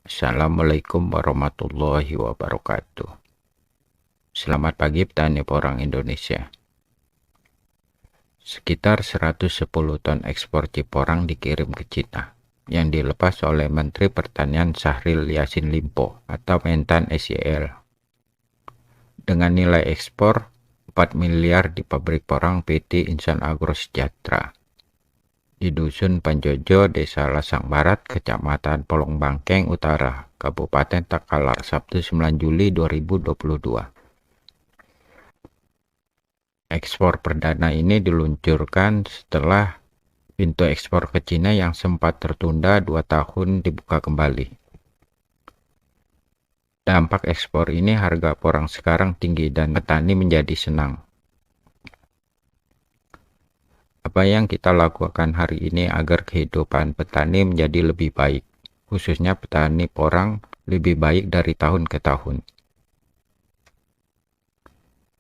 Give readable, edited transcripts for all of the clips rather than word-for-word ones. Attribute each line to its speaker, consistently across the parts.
Speaker 1: Assalamualaikum warahmatullahi wabarakatuh. Selamat pagi petani porang Indonesia. Sekitar 110 ton ekspor Ciporang dikirim ke Cina yang dilepas oleh Menteri Pertanian Syahril Yassin Limpo atau Mentan SYL. Dengan nilai ekspor 4 miliar di pabrik porang PT Insan Agro Sejahtera di Dusun Panjojo, Desa Lasang Barat, Kecamatan Polong Bangkeng Utara, Kabupaten Takalar, Sabtu 9 Juli 2022. Ekspor perdana ini diluncurkan setelah pintu ekspor ke Cina yang sempat tertunda 2 tahun dibuka kembali. Dampak ekspor ini harga porang sekarang tinggi dan petani menjadi senang. Apa yang kita lakukan hari ini agar kehidupan petani menjadi lebih baik, khususnya petani porang lebih baik dari tahun ke tahun.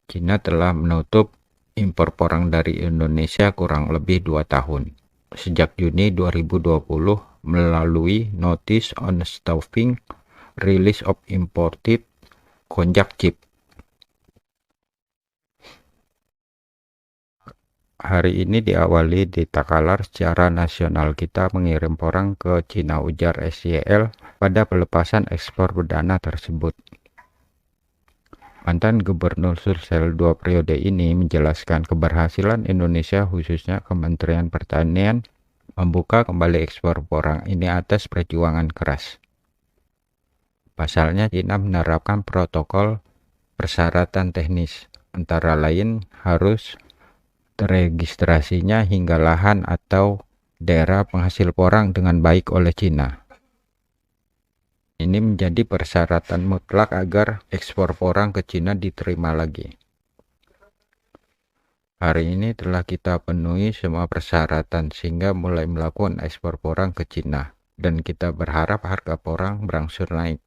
Speaker 1: Cina telah menutup impor porang dari Indonesia kurang lebih 2 tahun, sejak Juni 2020 melalui Notice on Stopping Release of Imported Konjac Chip. Hari ini diawali di Takalar. Secara nasional kita mengirim porang ke Cina, ujar SYL pada pelepasan ekspor perdana tersebut. Mantan Gubernur Sulsel 2 periode ini menjelaskan keberhasilan Indonesia, khususnya Kementerian Pertanian, membuka kembali ekspor porang ini atas perjuangan keras. Pasalnya, Cina menerapkan protokol persyaratan teknis, antara lain harus teregistrasinya hingga lahan atau daerah penghasil porang dengan baik oleh Cina. Ini menjadi persyaratan mutlak agar ekspor porang ke Cina diterima lagi. Hari ini telah kita penuhi semua persyaratan sehingga mulai melakukan ekspor porang ke Cina, dan kita berharap harga porang berangsur naik.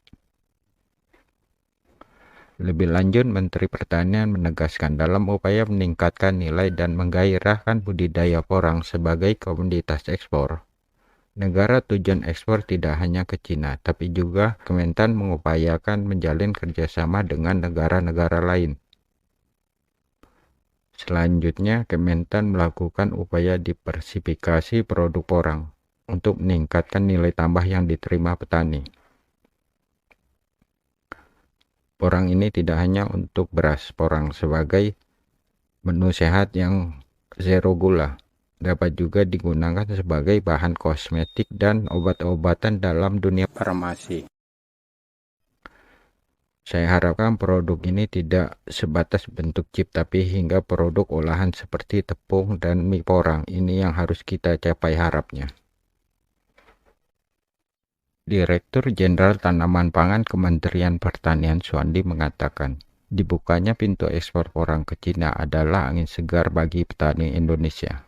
Speaker 1: Lebih lanjut, Menteri Pertanian menegaskan dalam upaya meningkatkan nilai dan menggairahkan budidaya porang sebagai komoditas ekspor, negara tujuan ekspor tidak hanya ke Cina, tapi juga Kementan mengupayakan menjalin kerjasama dengan negara-negara lain. Selanjutnya, Kementan melakukan upaya diversifikasi produk porang untuk meningkatkan nilai tambah yang diterima petani. Porang ini tidak hanya untuk beras. Porang sebagai menu sehat yang zero gula dapat juga digunakan sebagai bahan kosmetik dan obat-obatan dalam dunia farmasi. Saya harapkan produk ini tidak sebatas bentuk chip, tapi hingga produk olahan seperti tepung dan mie porang. Ini yang harus kita capai harapnya. Direktur Jenderal Tanaman Pangan Kementerian Pertanian Suwandi mengatakan, dibukanya pintu ekspor porang ke Cina adalah angin segar bagi petani Indonesia.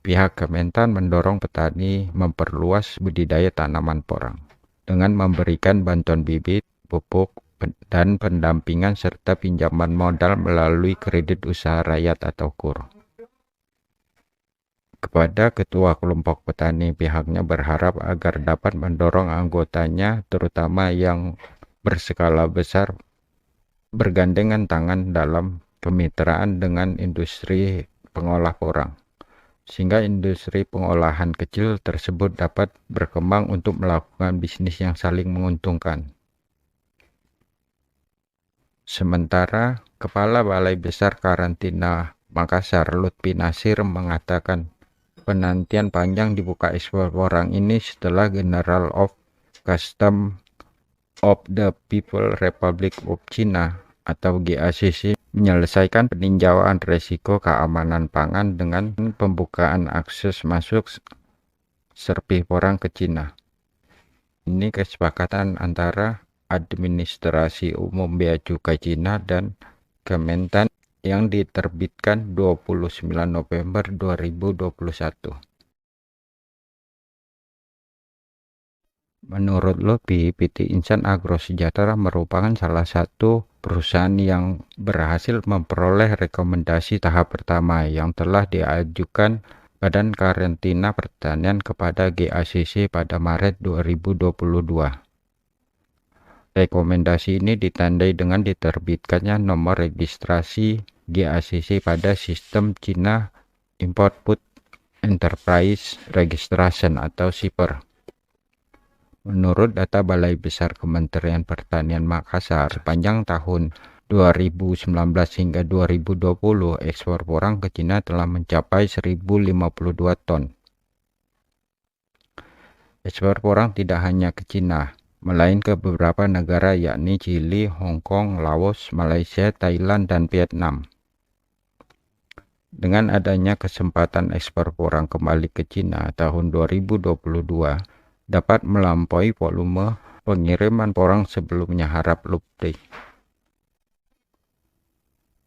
Speaker 1: Pihak Kementan mendorong petani memperluas budidaya tanaman porang dengan memberikan bantuan bibit, pupuk, dan pendampingan serta pinjaman modal melalui kredit usaha rakyat atau KUR. Kepada Ketua Kelompok Petani, pihaknya berharap agar dapat mendorong anggotanya, terutama yang berskala besar, bergandengan tangan dalam kemitraan dengan industri pengolah porang, sehingga industri pengolahan kecil tersebut dapat berkembang untuk melakukan bisnis yang saling menguntungkan. Sementara Kepala Balai Besar Karantina Makassar, Lutfi Nasir, mengatakan penantian panjang dibuka ekspor porang ini setelah General of Customs of the People's Republic of China atau GACC menyelesaikan peninjauan risiko keamanan pangan dengan pembukaan akses masuk serpih porang ke Cina. Ini kesepakatan antara Administrasi Umum Bea Cukai Cina dan Kementan yang diterbitkan 29 November 2021. Menurut Lutfi, PT Insan Agro Sejahtera merupakan salah satu perusahaan yang berhasil memperoleh rekomendasi tahap pertama yang telah diajukan Badan Karantina Pertanian kepada GACC pada Maret 2022. Rekomendasi ini ditandai dengan diterbitkannya nomor registrasi GACC pada sistem China Import Food Enterprise Registration atau SIPR. Menurut data Balai Besar Kementerian Pertanian Makassar, sepanjang tahun 2019 hingga 2020, ekspor porang ke Cina telah mencapai 1052 ton. Ekspor porang tidak hanya ke Cina, melainkan ke beberapa negara yakni Chili, Hong Kong, Laos, Malaysia, Thailand, dan Vietnam. Dengan adanya kesempatan ekspor porang kembali ke Cina tahun 2022 dapat melampaui volume pengiriman porang sebelumnya, harap Lupri.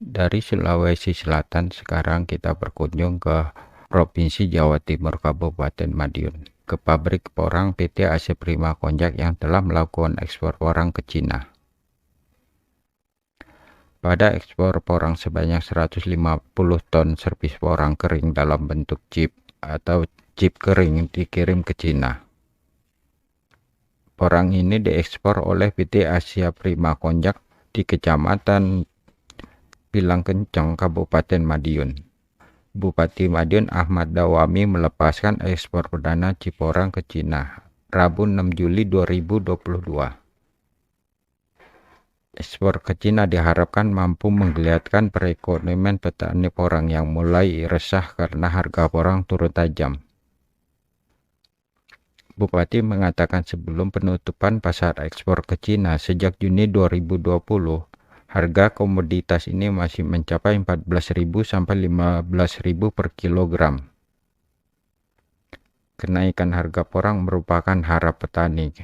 Speaker 1: Dari Sulawesi Selatan, sekarang kita berkunjung ke Provinsi Jawa Timur, Kabupaten Madiun, ke pabrik porang PT AC Prima Konjak yang telah melakukan ekspor porang ke Cina. Pada ekspor porang sebanyak 150 ton servis porang kering dalam bentuk chip atau chip kering dikirim ke Cina. Porang ini diekspor oleh PT Asia Prima Konjak di Kecamatan Pilang Kenceng, Kabupaten Madiun. Bupati Madiun Ahmad Dawami melepaskan ekspor perdana chip porang ke Cina Rabu 6 Juli 2022. Ekspor ke Cina diharapkan mampu menggeliatkan perekonomian petani porang yang mulai resah karena harga porang turun tajam. Bupati mengatakan sebelum penutupan pasar ekspor ke Cina sejak Juni 2020, harga komoditas ini masih mencapai 14.000 sampai 15.000 per kilogram. Kenaikan harga porang merupakan harap petani.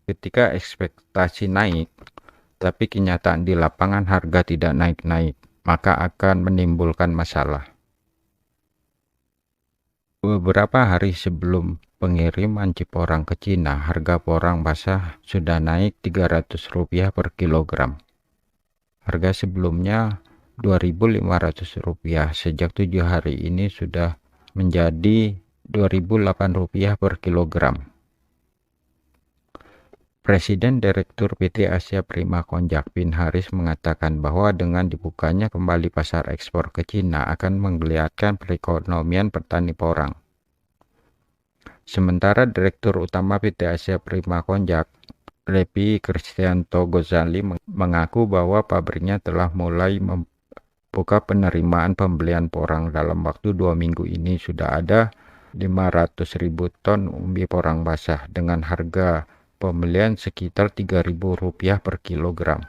Speaker 1: Ketika ekspektasi naik, tapi kenyataan di lapangan harga tidak naik-naik, maka akan menimbulkan masalah. Beberapa hari sebelum pengiriman chip porang ke Cina, harga porang basah sudah naik Rp300 per kilogram. Harga sebelumnya Rp2.500, sejak 7 hari ini sudah menjadi Rp2.008 per kilogram. Presiden Direktur PT Asia Prima Konjak Bin Haris mengatakan bahwa dengan dibukanya kembali pasar ekspor ke Cina akan menggeliatkan perekonomian petani porang. Sementara Direktur Utama PT Asia Prima Konjak, Levi Kristianto Gozali, mengaku bahwa pabriknya telah mulai membuka penerimaan pembelian porang. Dalam waktu 2 minggu ini sudah ada 500.000 ton umbi porang basah dengan harga pembelian sekitar Rp3.000 per kilogram.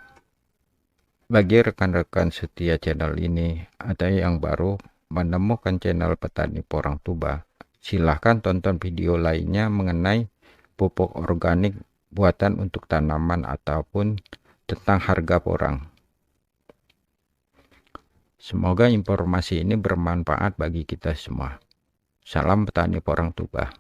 Speaker 1: Bagi rekan-rekan setia channel ini, ada yang baru menemukan channel Petani Porang Tuba, silahkan tonton video lainnya mengenai pupuk organik buatan untuk tanaman ataupun tentang harga porang. Semoga informasi ini bermanfaat bagi kita semua. Salam Petani Porang Tuba.